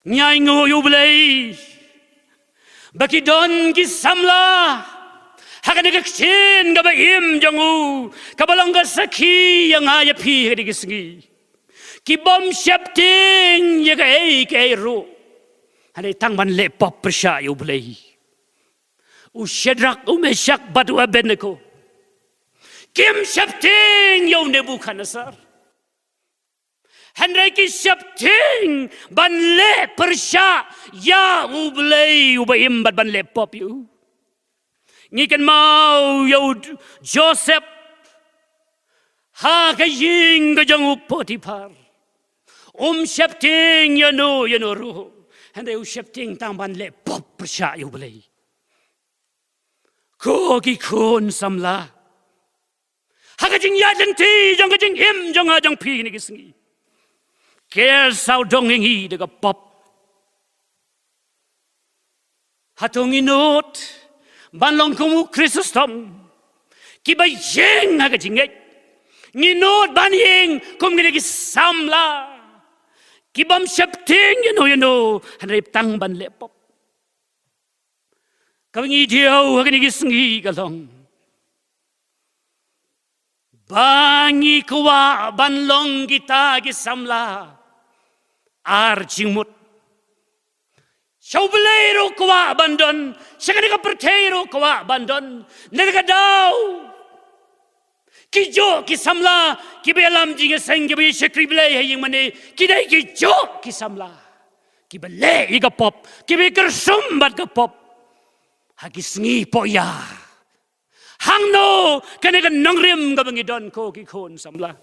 Nyai ngoyu Blei baki don ki samla hakan ga ksin ga ba im jangu ka balang ga sakhi yang aya phi ga digisngi ki bom shapting ya ga ei ke ru hane tang ban le pop persha yu Blei u Shedrak u Meshak batu Abednego kim shapting yu Nebukadnezar Henry ki shapting ban le persha ya u Blei u ba im bat ban le pop yu Ngi kan mau yu Joseph ha ka ying ka jang u Potiphar shapting ya no ru Henry u shapting tang ban le pop persha yu Blei ko ki khun samla ha ka jing ya jan ti jang ka jing im jang ha jang phi ni gisngi Kel sao dong ngi de ka pop hatong inot ban long kumu Kristustom ki ba yeng ha ka jinget ngi not ban yeng kum ngi ki samla ki bam shapting you know han rep tang ban le pop ka ngi dio ha ka ni gisngi ka long bangi kwa ban long kita ki samla Ar Jingmut Blei ro kwa bandon sakani ka pertero kwa bandon nega daw ki jo ki samla ki belam jinga seng ki be shakri Blei haying mane ki dai ki jo ki samla ki bele i ka pop ki be kersum bat ka pop hagi sngi po ya hangno kanega nongrim ka bangidon ko ki khon samla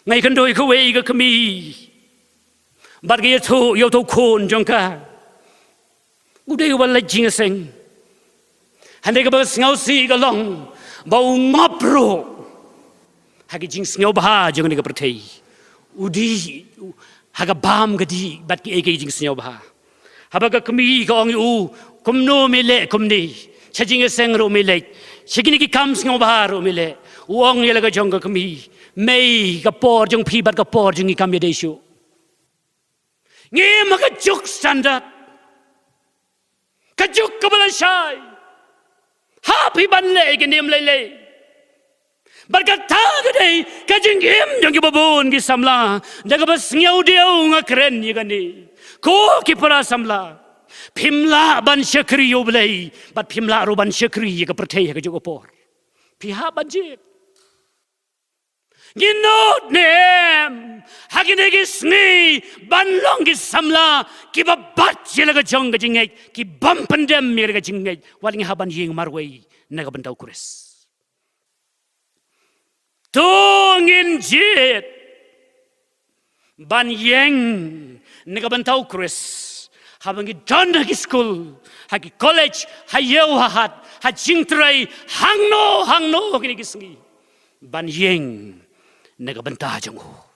ngai kan doi ko wei ka kami But get to you to corn, Jonka. Good day, well, like Jingasing. And they go snow sea along, bow mopro. Hagging snow baha, Jonga Protei. Udi Hagabam gadi, but aging snow baha. Habaga kumi gong you, come no mele, come day. Chajing a sang romele. Shakiniki comes no baha romele. Wong yelaga jonga kumi. May a poor young pea, but a poor jingy come your day show. Ngi maka juk standard kajuk kabalan shay happy ban le genim lele berkata gede kajingim yang babon ki samla daga bas ngiau diau ngakren ni gani ko ki para samla phimla ban shakri yu Blei bat phimla ro ban shakri ka perthei ka jogopor piha banjit Ginot nem haginegi sni banlong ki samla ki babat jela ka jong ka jingai ki bam pandem mi ka jingai waling haban ying marwei na ka bantau kures tongin jit ban yeng na ka bantau kures habang ki donda ki school hagi college hayew hahat ha jingtrai hangno kini ki sngi ban yeng Nagabanta jango